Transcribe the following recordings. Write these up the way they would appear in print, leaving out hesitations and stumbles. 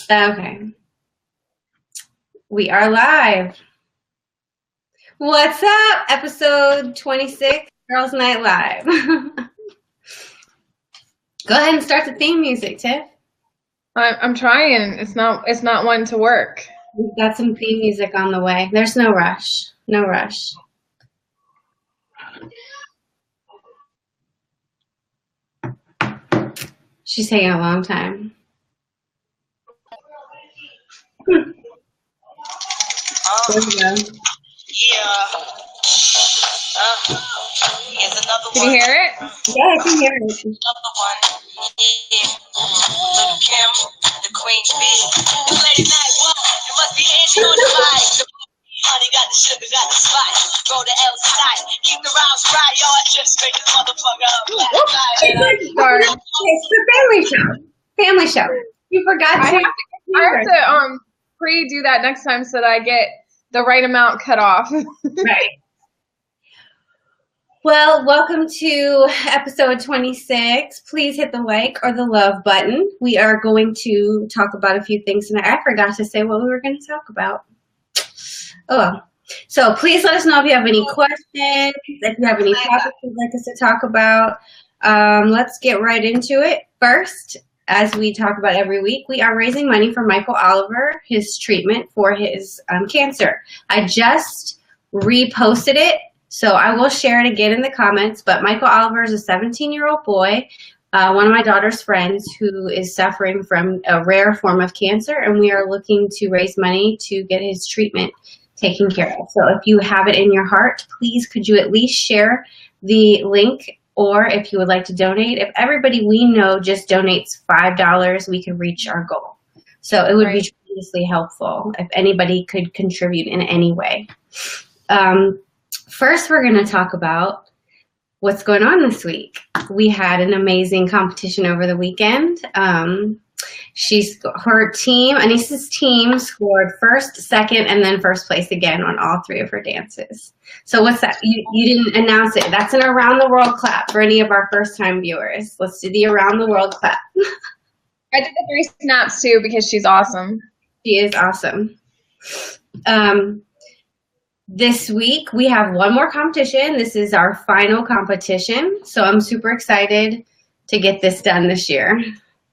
Okay. We are live. What's up? Episode 26, Girls Night Live. Go ahead and start the theme music, Tiff. I'm trying. It's not one to work. We've got some theme music on the way. There's no rush. No rush. She's taking a long time. There we go. Here's another Can you hear it? Yeah, I can hear it. Another one. Little Kim, the Queen's Bee. The lady night one. It must be Angie on the mic. Honey got the sugar, got the spice. Roll the L side. Keep the rounds right, y'all. Just make this motherfucker up. It's the family show. Family show. You forgot to. I have to pre-do that next time so that I get the right amount cut off. Right. Well, welcome to episode 26. Please hit the like or the love button. We are going to talk about a few things tonight. I forgot to say what we were going to talk about. Oh, well. So please let us know if you have any questions, if you have any topics you'd like us to talk about. Let's get right into it. First, as we talk about every week, we are raising money for Michael Oliver, his treatment for his cancer. I just reposted it, so I will share it again in the comments. But Michael Oliver is a 17-year-old boy, one of my daughter's friends, who is suffering from a rare form of cancer, and we are looking to raise money to get his treatment taken care of. So if you have it in your heart, please could you at least share the link, or if you would like to donate. If everybody we know just donates $5, we can reach our goal. So it would be tremendously helpful if anybody could contribute in any way. First, we're going to talk about what's going on this week. We had an amazing competition over the weekend. Her team, Anissa's team, scored first, second, and then first place again on all three of her dances. So what's that? You didn't announce it. That's an around the world clap for any of our first time viewers. Let's do the around the world clap. I did the 3 snaps too because she's awesome. She is awesome. This week we have one more competition. This is our final competition. So I'm super excited to get this done this year.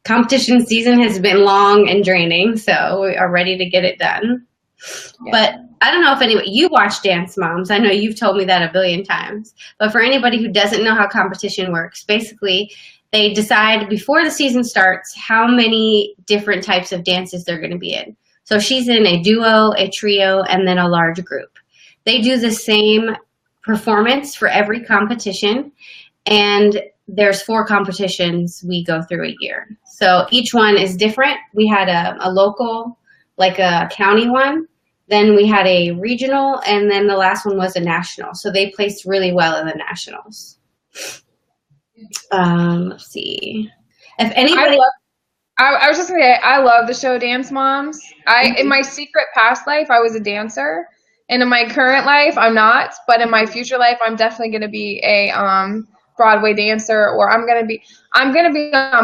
Competition season has been long and draining, so we are ready to get it done. Yeah. But I don't know if you watch Dance Moms. I know you've told me that a billion times. But for anybody who doesn't know how competition works, basically they decide before the season starts how many different types of dances they're going to be in. So she's in a duo, a trio, and then a large group. They do the same performance for every competition, and there's 4 competitions we go through a year. So each one is different. We had a local, like a county one. Then we had a regional, and then the last one was a national. So they placed really well in the nationals. Let's see. If anybody... I was just going to say, I love the show Dance Moms. In my secret past life, I was a dancer. And in my current life, I'm not. But in my future life, I'm definitely going to be a Broadway dancer, or I'm gonna be on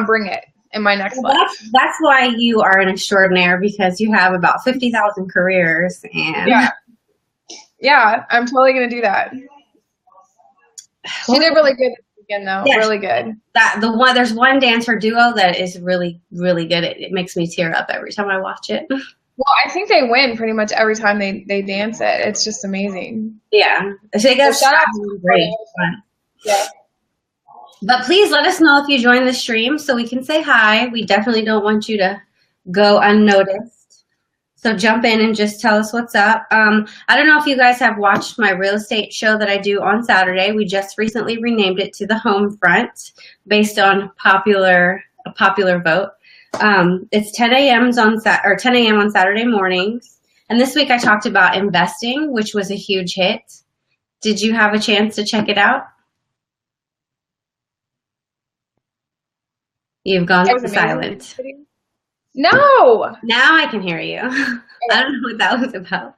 Bring It in my next life. That's why you are an extraordinaire, because you have about 50,000 careers, and yeah, I'm totally gonna do that. She did really good this weekend, though. Yeah, really good. There's one dancer duo that is really, really good. It makes me tear up every time I watch it. Well, I think they win pretty much every time they dance it. It's just amazing. Yeah, they got shout out to great. Yeah. But please let us know if you join the stream so we can say hi. We definitely don't want you to go unnoticed. So jump in and just tell us what's up. I don't know if you guys have watched my real estate show that I do on Saturday. We just recently renamed it to The Home Front based on a popular vote. It's 10 a.m. on Saturday mornings. And this week I talked about investing, which was a huge hit. Did you have a chance to check it out? You've gone silent. No. Now I can hear you. I don't know what that was about.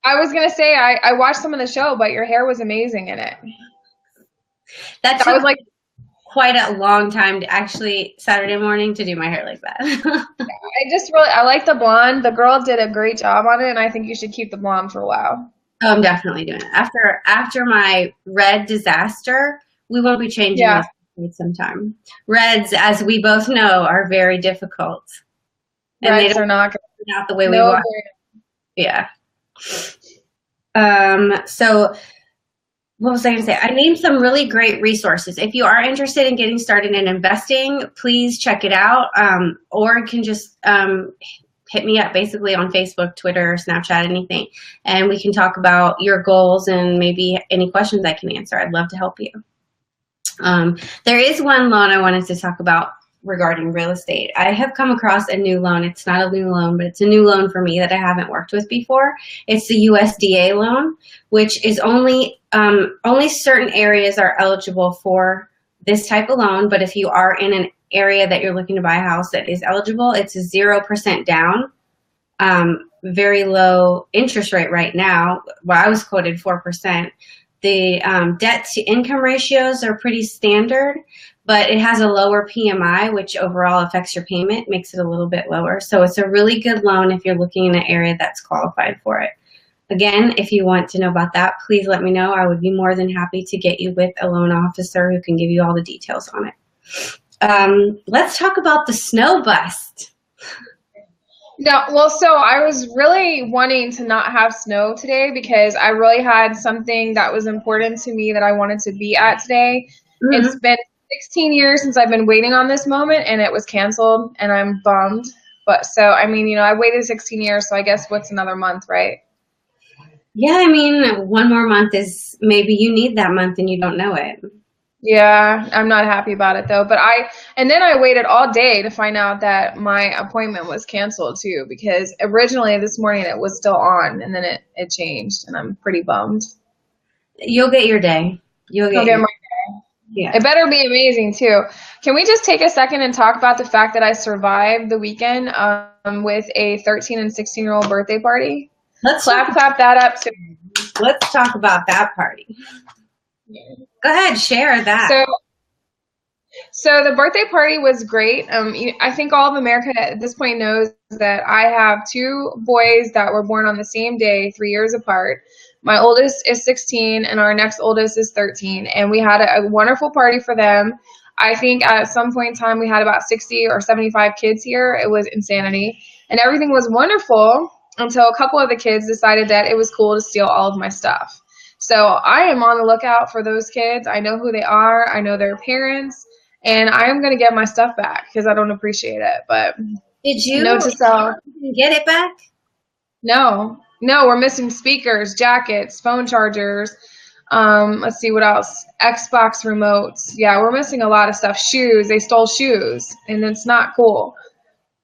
I was going to say, I watched some of the show, but your hair was amazing in it. That was like quite a long time to actually Saturday morning to do my hair like that. I like the blonde. The girl did a great job on it, and I think you should keep the blonde for a while. Oh, I'm definitely doing it. After my red disaster, we won't be changing Yeah. this sometime. Reds, as we both know, are very difficult. And they Reds don't are not turn out the way we no want. Yeah. So what was I going to say? I named some really great resources. If you are interested in getting started in investing, please check it out. Or you can just hit me up basically on Facebook, Twitter, Snapchat, anything. And we can talk about your goals and maybe any questions I can answer. I'd love to help you. There is one loan I wanted to talk about regarding real estate. I have come across a new loan. It's not a new loan, but it's a new loan for me that I haven't worked with before. It's the USDA loan, which is only certain areas are eligible for this type of loan. But if you are in an area that you're looking to buy a house that is eligible, it's a 0% down. Very low interest rate right now. Well, I was quoted 4%. The debt to income ratios are pretty standard, but it has a lower PMI, which overall affects your payment, makes it a little bit lower. So it's a really good loan if you're looking in an area that's qualified for it. Again, if you want to know about that, please let me know. I would be more than happy to get you with a loan officer who can give you all the details on it. Let's talk about the snow bust. No, well, so I was really wanting to not have snow today because I really had something that was important to me that I wanted to be at today. Mm-hmm. It's been 16 years since I've been waiting on this moment, and it was canceled, and I'm bummed. But so, I mean, I waited 16 years, so I guess what's another month, right? Yeah, I mean, one more month is maybe you need that month and you don't know it. Yeah, I'm not happy about it though. But and then I waited all day to find out that my appointment was canceled too, because originally this morning it was still on, and then it changed, and I'm pretty bummed. You'll get your day. You'll get my day. Yeah. It better be amazing too. Can we just take a second and talk about the fact that I survived the weekend with a 13 and 16-year-old birthday party? Let's clap that up too. Let's talk about that party. Go ahead, share that. So the birthday party was great. I think all of America at this point knows that I have two boys that were born on the same day, 3 years apart. My oldest is 16 and our next oldest is 13. And we had a wonderful party for them. I think at some point in time we had about 60 or 75 kids here. It was insanity. And everything was wonderful until a couple of the kids decided that it was cool to steal all of my stuff. So I am on the lookout for those kids. I know who they are. I know their parents. And I am going to get my stuff back because I don't appreciate it. But did you note to self, get it back? No, we're missing speakers, jackets, phone chargers. Let's see what else. Xbox remotes. Yeah, we're missing a lot of stuff. Shoes. They stole shoes, and it's not cool.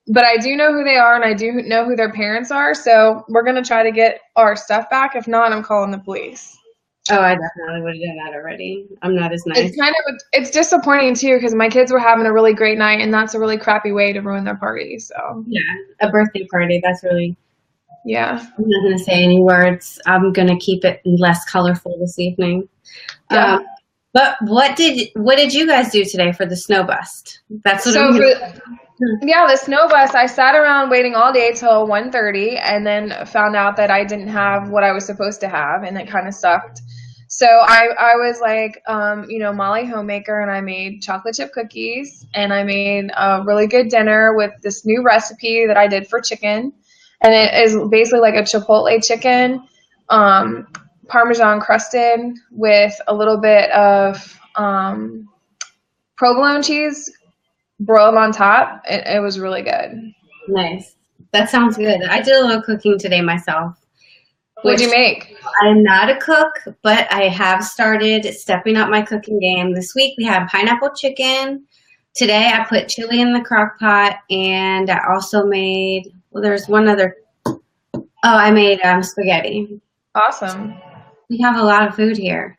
But I do know who they are, and I do know who their parents are. So we're going to try to get our stuff back. If not, I'm calling the police. Oh, I definitely would have done that already. I'm not as nice. It's disappointing too because my kids were having a really great night, and that's a really crappy way to ruin their party. So yeah, a birthday party. That's really. Yeah. I'm not gonna say any words. I'm gonna keep it less colorful this evening. Yeah. But what did you guys do today for the snow bust? That's what the snow bust. I sat around waiting all day till 1:30, and then found out that I didn't have what I was supposed to have, and it kind of sucked. So I was like, Molly homemaker, and I made chocolate chip cookies, and I made a really good dinner with this new recipe that I did for chicken, and it is basically like a Chipotle chicken, Parmesan crusted with a little bit of provolone cheese broiled on top. It was really good. Nice. That sounds good. I did a little cooking today myself. What'd you make? I'm not a cook, but I have started stepping up my cooking game. This week we had pineapple chicken. Today I put chili in the crock pot, and I also made, there's one other. Oh, I made spaghetti. Awesome. We have a lot of food here,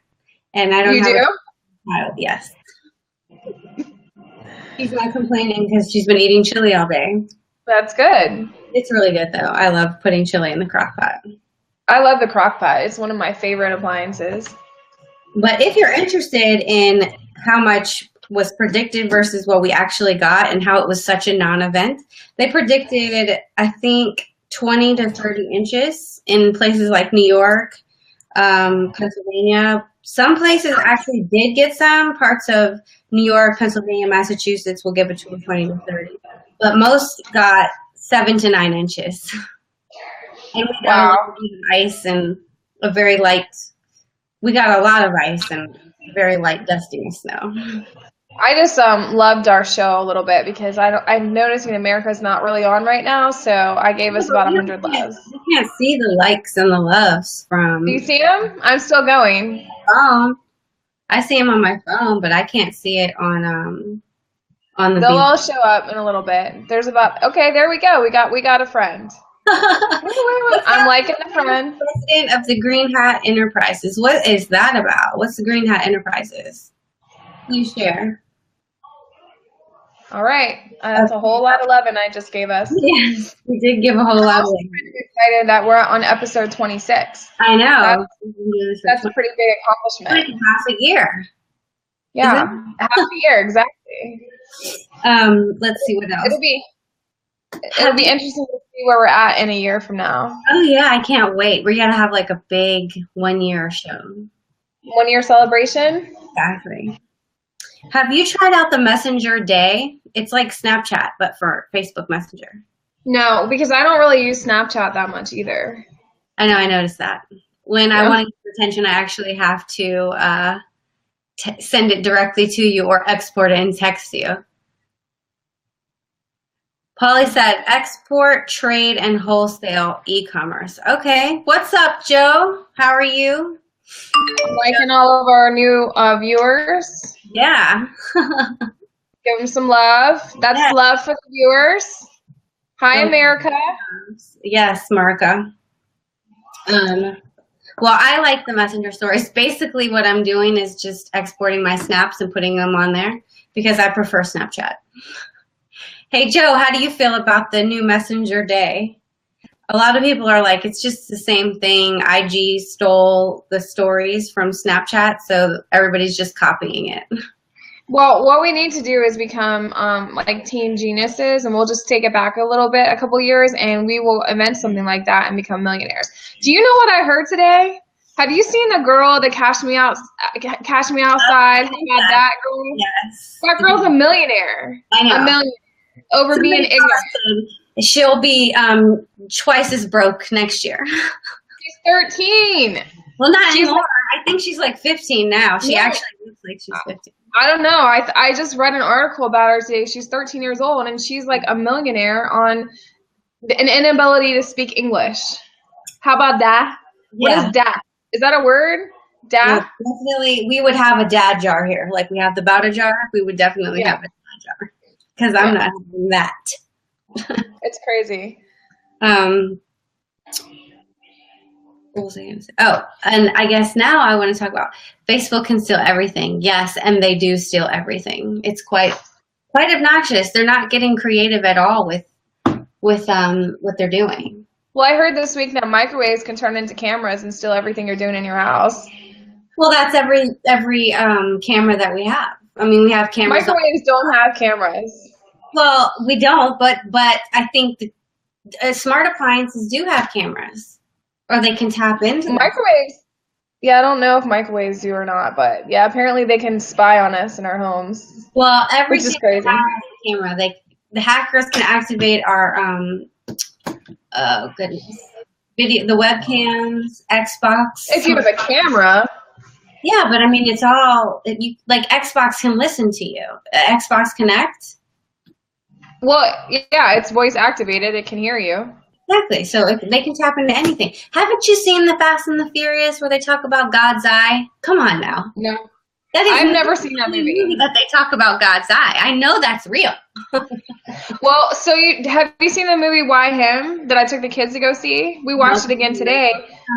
and I don't. You have do? a child. Yes. She's not complaining because she's been eating chili all day. That's good. It's really good though. I love putting chili in the crock pot. I love the crock pot. It's one of my favorite appliances. But if you're interested in how much was predicted versus what we actually got and how it was such a non-event. They predicted, I think, 20 to 30 inches in places like New York, Pennsylvania. Some places actually did get some. Parts of New York, Pennsylvania, Massachusetts will give between 20 to 30. But most got 7 to 9 inches. And we got a lot of ice and a very light, we got a lot of ice and very light dusting snow. I just loved our show a little bit because I'm noticing America's not really on right now, so I gave us about 100 loves. You can't see the likes and the loves from. Do you see them? I'm still going. I see them on my phone, but I can't see it on the. They'll all show up in a little bit. There's about there we go. We got a friend. I'm liking the friend. President of the Green Hat Enterprises. What is that about? What's the Green Hat Enterprises? You share. All right, that's a whole lot of loving I just gave us. Yes, we did give a whole lot of loving. I'm excited that we're on episode 26. I know. That's a pretty big accomplishment. Like half a year. Yeah, half a year, exactly. Let's see what else. It'll be interesting to see where we're at in a year from now. Oh yeah, I can't wait. We gotta have like a big 1 year show. 1 year celebration? Exactly. Have you tried out the Messenger Day? It's like Snapchat, but for Facebook Messenger. No, because I don't really use Snapchat that much either. I know, I noticed that. When I want to get attention, I actually have to send it directly to you or export it and text you. Polly said, export, trade, and wholesale e-commerce. Okay. What's up, Joe? How are you? Liking all of our new viewers. Yeah. Give them some love. That's love for the viewers. Hi, America. Yes, Marika. Well, I like the Messenger stories. Basically, what I'm doing is just exporting my snaps and putting them on there because I prefer Snapchat. Hey, Joe, how do you feel about the new Messenger Day? A lot of people are like, it's just the same thing. IG stole the stories from Snapchat, so everybody's just copying it. Well, what we need to do is become like teen geniuses, and we'll just take it back a little bit, a couple years, and we will invent something like that and become millionaires. Do you know what I heard today? Have you seen the girl that Cash Me Outside? That girl? Yes. That girl's a millionaire. I know. A millionaire. Over being ignorant. She'll be twice as broke next year. She's 13. Well, not anymore. I think she's like 15 now. She actually looks like she's 15. I don't know. I just read an article about her today. She's 13 years old, and she's like a millionaire on an inability to speak English. How about that? Yeah. What is that? Is that a word? Dad? Yeah, definitely. We would have a dad jar here. Like we have the Bowder jar. We would definitely have a dad jar. Because I'm not having that. It's crazy. What was I going to say? Oh, and I guess now I want to talk about Facebook can steal everything. Yes, and they do steal everything. It's quite obnoxious. They're not getting creative at all with what they're doing. Well, I heard this week that microwaves can turn into cameras and steal everything you're doing in your house. Well, that's every camera that we have. I mean, we have cameras. Microwaves don't have cameras. Well, we don't, but I think the smart appliances do have cameras, or they can tap into them. Microwaves. Yeah, I don't know if microwaves do or not, but yeah, apparently they can spy on us in our homes. Well, which is crazy. Camera. The hackers can activate our oh goodness, the webcams, Xbox. If you have a camera. Yeah, but I mean, it's all like Xbox can listen to you. Xbox Connect. Well, yeah, it's voice activated. It can hear you. Exactly. So they can tap into anything. Haven't you seen the Fast and the Furious where they talk about God's eye? Come on now. No. I've never seen that movie. That they talk about God's eye. I know that's real. Well, so have you seen the movie Why Him that I took the kids to go see? We watched it again today,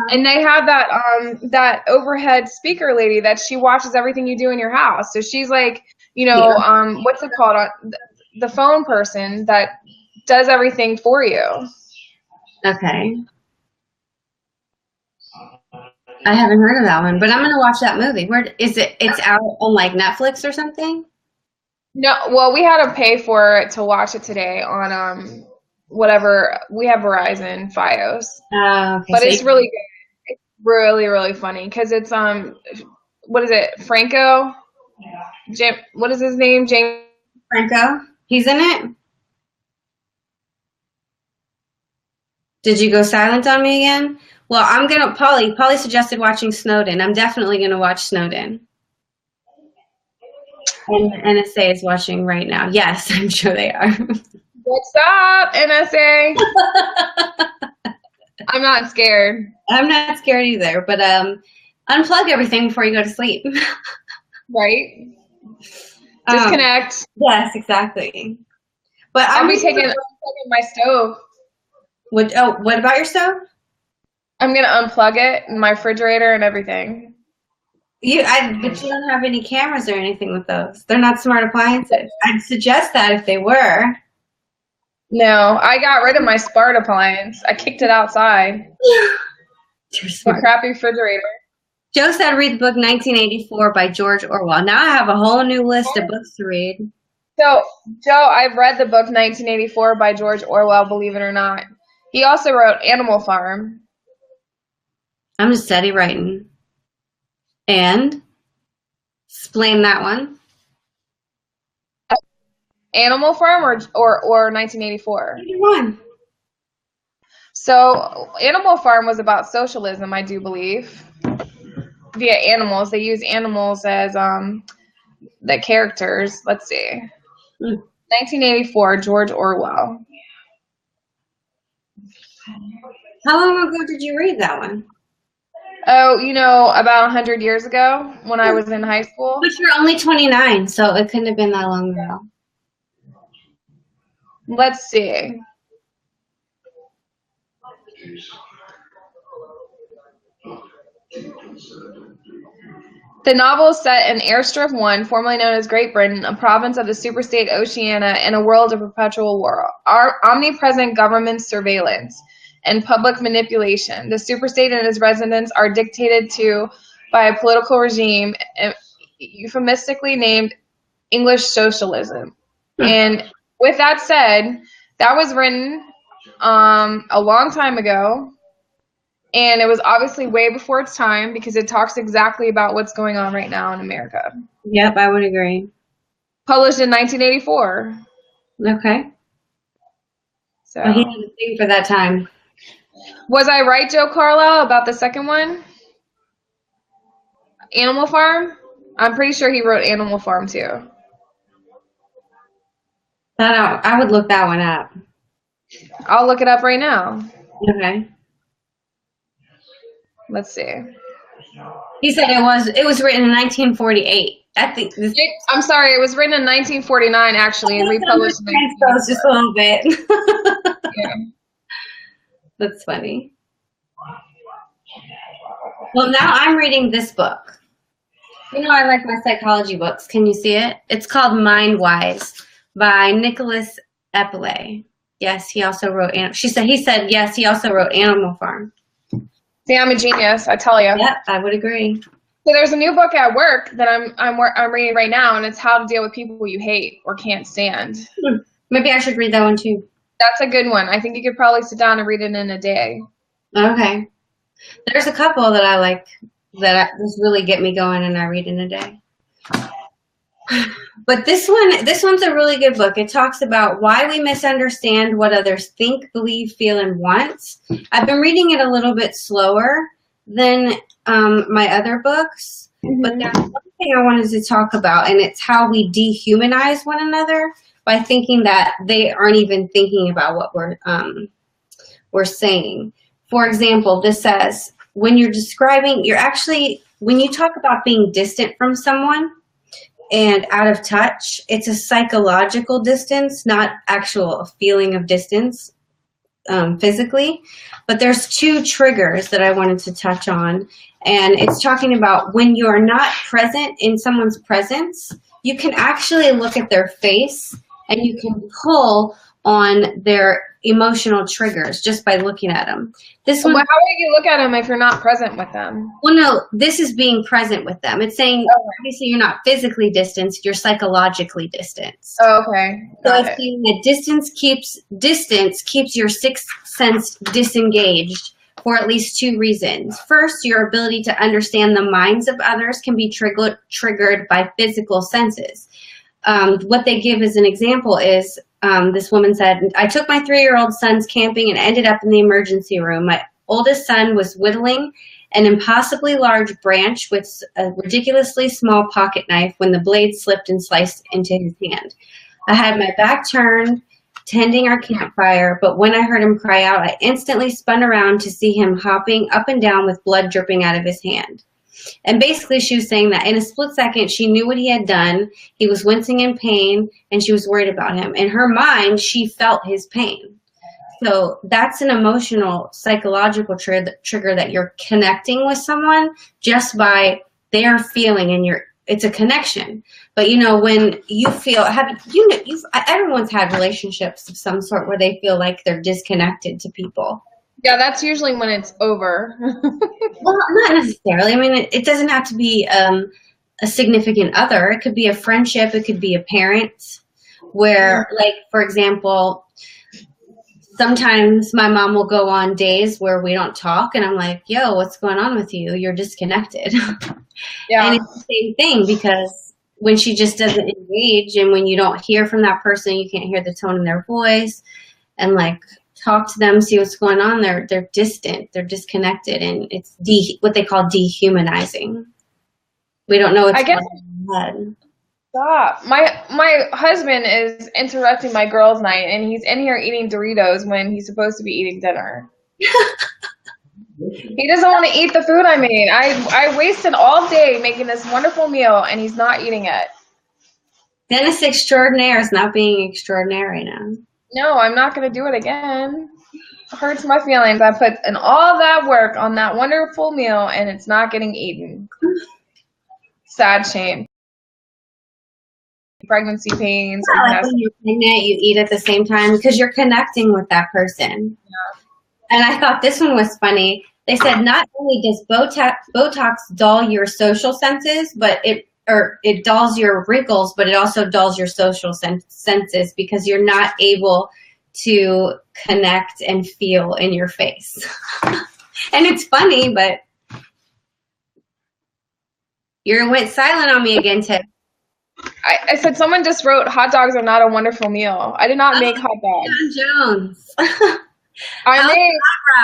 and they have that overhead speaker lady that she watches everything you do in your house. So she's like, what's it called? The phone person that does everything for you. Okay. I haven't heard of that one, but I'm gonna watch that movie. Where is it? It's out on like Netflix or something? No, well, we had to pay for it to watch it today on whatever we have Verizon Fios, Okay, but so it's really good. It's really really funny because it's what is it? Franco, Jim, what is his name? James. Franco, he's in it. Did you go silent on me again? Well, I'm gonna. Polly suggested watching Snowden. I'm definitely gonna watch Snowden. And NSA is watching right now. Yes, I'm sure they are. What's up, NSA? I'm not scared. I'm not scared either, but unplug everything before you go to sleep. Right? Disconnect. Yes, exactly. But I'll be taking my stove. What about your stove? I'm gonna unplug it and my refrigerator and everything. But you don't have any cameras or anything with those. They're not smart appliances. I'd suggest that if they were. No, I got rid of my smart appliance. I kicked it outside. You're smart. A crappy refrigerator. Joe said read the book 1984 by George Orwell. Now I have a whole new list of books to read. So, Joe, I've read the book 1984 by George Orwell, believe it or not. He also wrote Animal Farm. I'm just steady writing. And explain that one. Animal Farm or 1984? Either one. So, Animal Farm was about socialism, I do believe. Via animals. They use animals as the characters. Let's see. 1984, George Orwell. How long ago did you read that one? Oh, about 100 years ago when I was in high school. But you're only 29, so it couldn't have been that long ago. Let's see. The novel is set in Airstrip 1, formerly known as Great Britain, a province of the superstate Oceania, in a world of perpetual war, omnipresent government surveillance, and public manipulation. The superstate and its residents are dictated to by a political regime euphemistically named English socialism. And with that said, that was written a long time ago, and it was obviously way before its time because it talks exactly about what's going on right now in America. Yep, I would agree. Published in 1984. Okay. So Well, he had a thing for that time. was I right, Joe Carlisle, about the second one? Animal Farm? I'm pretty sure he wrote Animal Farm too. I would look that one up. I'll look it up right now. Okay. Let's see. He said it was written in 1948. I think this I'm sorry, it was written in 1949 actually and republished in transpose just a little bit. yeah. That's funny. Well, now I'm reading this book. I like my psychology books. Can you see it? It's called Mindwise by Nicholas Eppley. Yes, he also wrote. He said yes. He also wrote Animal Farm. See, I'm a genius, I tell you. Yep, I would agree. So there's a new book at work that I'm reading right now, and it's How to Deal with People You Hate or Can't Stand. Maybe I should read that one too. That's a good one. I think you could probably sit down and read it in a day. Okay. There's a couple that I like that just really get me going, and I read in a day. But this one's a really good book. It talks about why we misunderstand what others think, believe, feel, and want. I've been reading it a little bit slower than my other books, but there's one thing I wanted to talk about, and it's how we dehumanize one another by thinking that they aren't even thinking about what we're saying. For example, this says, when you're describing, when you talk about being distant from someone, and out of touch, it's a psychological distance, not actual feeling of distance physically. But there's two triggers that I wanted to touch on. And it's talking about when you are not present in someone's presence, you can actually look at their face and you can pull on their emotional triggers just by looking at them. This one, Well, how do you look at them if you're not present with them? well, no, this is being present with them. It's saying, obviously, you're not physically distanced, you're psychologically distanced. Oh, okay. So Got it's it. saying that distance keeps your sixth sense disengaged for at least two reasons. First, your ability to understand the minds of others can be triggered by physical senses. What they give as an example is this woman said, I took my 3-year-old sons camping and ended up in the emergency room. My oldest son was whittling an impossibly large branch with a ridiculously small pocket knife when the blade slipped and sliced into his hand. I had my back turned, tending our campfire, but when I heard him cry out, I instantly spun around to see him hopping up and down with blood dripping out of his hand. And basically she was saying that in a split second, she knew what he had done. He was wincing in pain, and she was worried about him. In her mind, she felt his pain. So that's an emotional, psychological trigger that you're connecting with someone just by their feeling, and it's a connection. But when you feel, everyone's had relationships of some sort where they feel like they're disconnected to people. Yeah, that's usually when it's over. Well, not necessarily. I mean, it doesn't have to be a significant other. It could be a friendship. It could be a parent where, like, for example, sometimes my mom will go on days where we don't talk, and I'm like, yo, what's going on with you? You're disconnected. Yeah. And it's the same thing, because when she just doesn't engage, and when you don't hear from that person, you can't hear the tone in their voice, and like talk to them, see what's going on, they're distant, they're disconnected, and it's what they call dehumanizing. We don't know what's going on in their head. Stop. My husband is interrupting my girls' night, and he's in here eating Doritos when he's supposed to be eating dinner. He doesn't want to eat the food I made. I wasted all day making this wonderful meal, and he's not eating it. Dennis extraordinaire is not being extraordinary right now. No, I'm not going to do it again. It hurts my feelings. I put in all that work on that wonderful meal, and it's not getting eaten. Sad shame. Pregnancy pains. Like when you're pregnant, you eat at the same time because you're connecting with that person. Yeah. And I thought this one was funny. They said not only does Botox dull your social senses, but it dulls your wrinkles, but it also dulls your social senses because you're not able to connect and feel in your face. And it's funny, but you went silent on me again, Tiff. I said someone just wrote hot dogs are not a wonderful meal. I did not make hot dogs. John Jones. I made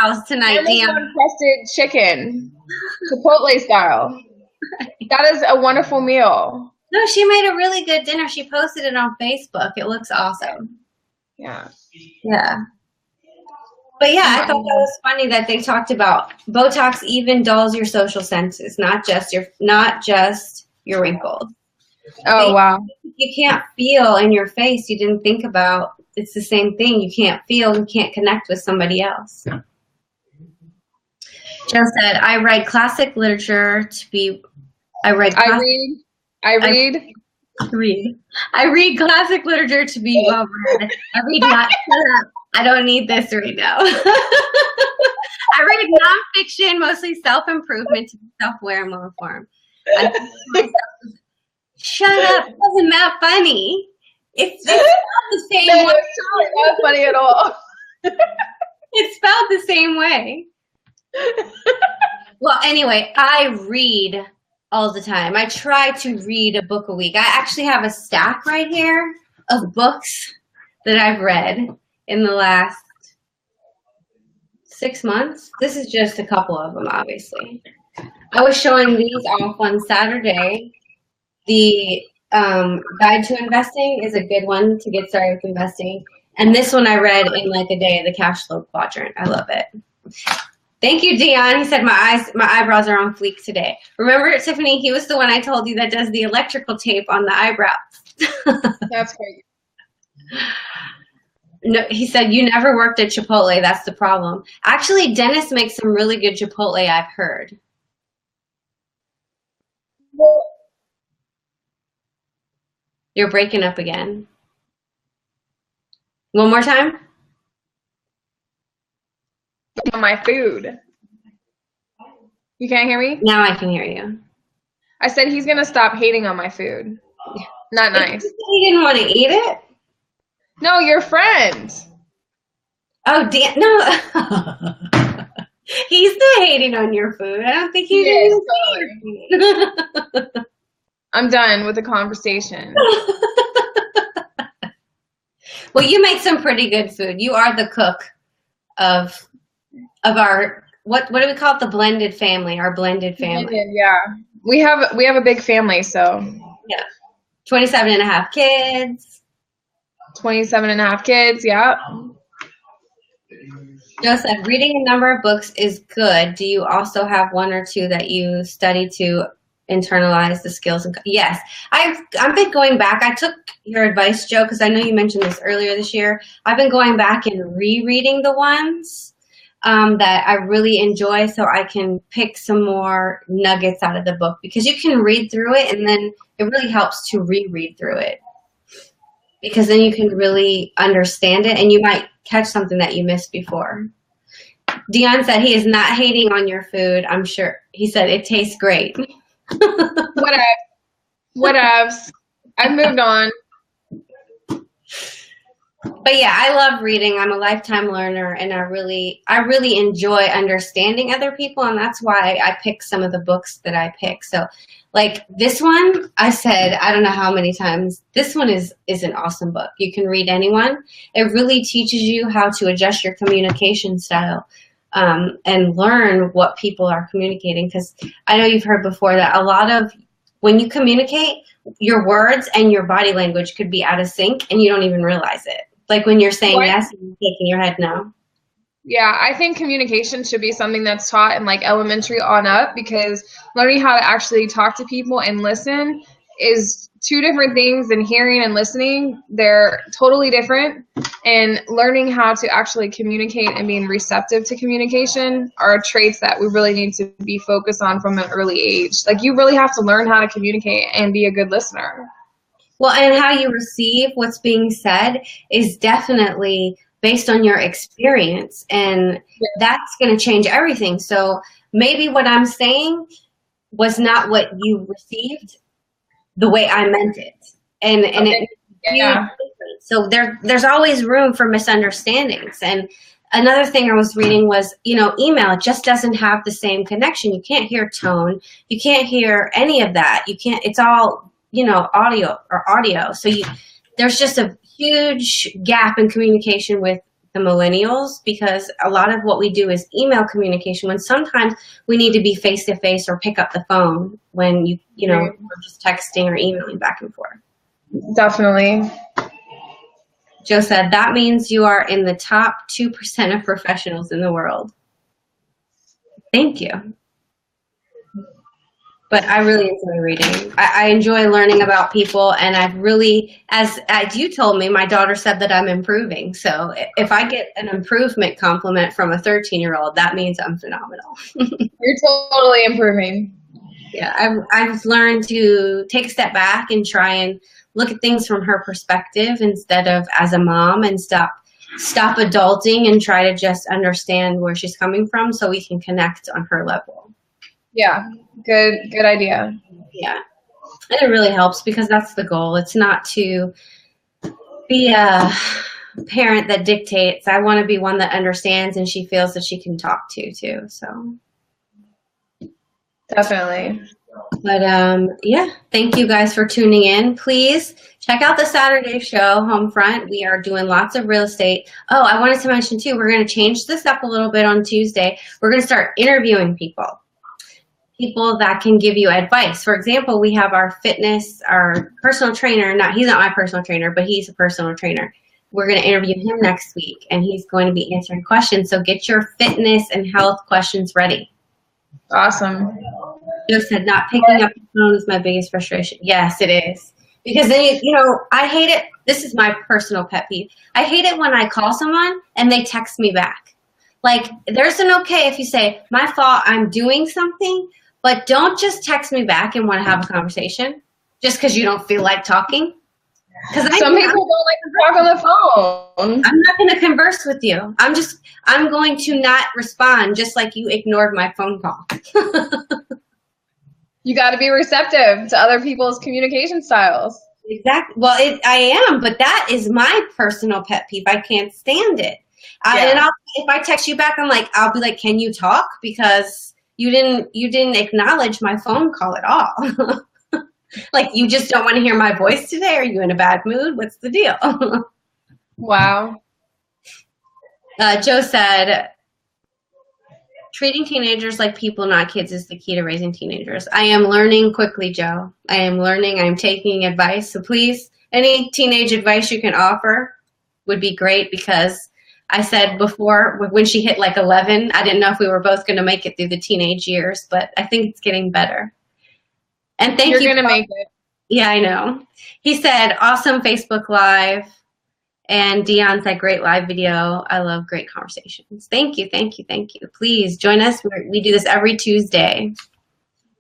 eyebrows tonight, damn. Crusted chicken, Chipotle style. That is a wonderful meal. No, she made a really good dinner. She posted it on Facebook. It looks awesome. Yeah. Yeah. But yeah, I thought that was funny that they talked about Botox even dulls your social senses, not just your wrinkles. Oh, wow. You can't feel in your face. You didn't think about it's the same thing. You can't feel, you can't connect with somebody else. Yeah. Jill said, I read classic literature to be I read classic literature to be well read. I read not shut up. I don't need this right now. I read nonfiction, mostly self-improvement to be self-aware and well-informed. Shut up. It wasn't that funny. It's spelled the same way. It's not funny at all. It's spelled the same way. Well, anyway, I read all the time. I try to read a book a week. I actually have a stack right here of books that I've read in the last 6 months. This is just a couple of them, obviously. I was showing these off on Saturday. The Guide to Investing is a good one to get started with investing. And this one I read in like a day, the Cash Flow Quadrant. I love it. Thank you, Dion. He said my eyebrows are on fleek today. Remember, Tiffany, he was the one I told you that does the electrical tape on the eyebrows. That's great. No, he said, you never worked at Chipotle. That's the problem. Actually, Dennis makes some really good Chipotle, I've heard. You're breaking up again. One more time. On my food. You can't hear me? Now I can hear you. I said he's gonna stop hating on my food. Not nice. He didn't want to eat it? No, your friend. Oh, no. He's not hating on your food. I don't think he's Yes, totally. I'm done with the conversation. Well, you make some pretty good food. You are the cook of our what do we call it? The blended family, our blended family. Yeah. We have a big family, so Yeah. 27 and a half kids. 27 and a half kids, yeah. Joe said, reading a number of books is good. Do you also have one or two that you study to internalize the skills? Yes. I've been going back. I took your advice, Joe, because I know you mentioned this earlier this year. I've been going back and rereading the ones that I really enjoy so I can pick some more nuggets out of the book, because you can read through it and then it really helps to reread through it, because then you can really understand it and you might catch something that you missed before. Dion said he is not hating on your food. I'm sure. He said it tastes great. Whatevs. I've moved on. But yeah, I love reading. I'm a lifetime learner, and I really enjoy understanding other people, and that's why I pick some of the books that I pick. So, like this one, I said I don't know how many times. This one is an awesome book. You can read anyone. It really teaches you how to adjust your communication style and learn what people are communicating. Because I know you've heard before that a lot of when you communicate, your words and your body language could be out of sync, and you don't even realize it. Like when you're saying yes and you're shaking your head no. Yeah, I think communication should be something that's taught in like elementary on up, because learning how to actually talk to people and listen is two different things than hearing and listening. They're totally different, and learning how to actually communicate and being receptive to communication are traits that we really need to be focused on from an early age. Like you really have to learn how to communicate and be a good listener. Well, and how you receive what's being said is definitely based on your experience, and that's going to change everything. So maybe what I'm saying was not what you received the way I meant it. And okay. So there's always room for misunderstandings. And another thing I was reading was, email, it just doesn't have the same connection. You can't hear tone. You can't hear any of that. It's all, audio. So there's just a huge gap in communication with the millennials, because a lot of what we do is email communication, when sometimes we need to be face to face or pick up the phone when we're just texting or emailing back and forth. Definitely. Joe said, that means you are in the top 2% of professionals in the world. Thank you. But I really enjoy reading. I enjoy learning about people, and I've really, as you told me, my daughter said that I'm improving. So if I get an improvement compliment from a 13-year-old, that means I'm phenomenal. You're totally improving. Yeah, I've learned to take a step back and try and look at things from her perspective instead of as a mom, and stop adulting and try to just understand where she's coming from so we can connect on her level. Yeah, good idea. Yeah, and it really helps, because that's the goal. It's not to be a parent that dictates. I want to be one that understands and she feels that she can talk to too. So definitely. But yeah, thank you guys for tuning in. Please check out the Saturday show, Homefront. We are doing lots of real estate. Oh, I wanted to mention too, we're going to change this up a little bit on Tuesday. We're going to start interviewing people that can give you advice. For example, we have our personal trainer. He's not my personal trainer, but he's a personal trainer. We're going to interview him next week, and he's going to be answering questions. So get your fitness and health questions ready. Awesome. Joe said, not picking up the phone is my biggest frustration. Yes, it is. Because then, I hate it. This is my personal pet peeve. I hate it when I call someone and they text me back. Like, there's an okay if you say, my fault, I'm doing something, but don't just text me back and want to have a conversation just because you don't feel like talking. Because Some people don't like to talk on the phone. I'm not going to converse with you. I'm going to not respond, just like you ignored my phone call. You got to be receptive to other people's communication styles. Exactly. Well, I am, but that is my personal pet peeve. I can't stand it. And if I text you back, I'll be like, can you talk? Because you didn't acknowledge my phone call at all. Like, you just don't want to hear my voice today? Are you in a bad mood? What's the deal? Wow. Joe said, treating teenagers like people, not kids, is the key to raising teenagers. I am learning quickly, Joe. I am learning. I'm taking advice. So please, any teenage advice you can offer would be great, because I said before, when she hit like 11, I didn't know if we were both going to make it through the teenage years, but I think it's getting better. And thank you. You're going to make it. Yeah, I know. He said, awesome Facebook Live. And Dion said, great live video. I love great conversations. Thank you, thank you, thank you. Please join us. We do this every Tuesday.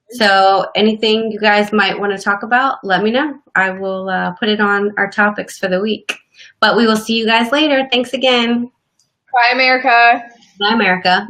So anything you guys might want to talk about, let me know. I will put it on our topics for the week. But we will see you guys later. Thanks again. Bye, America. Bye, America.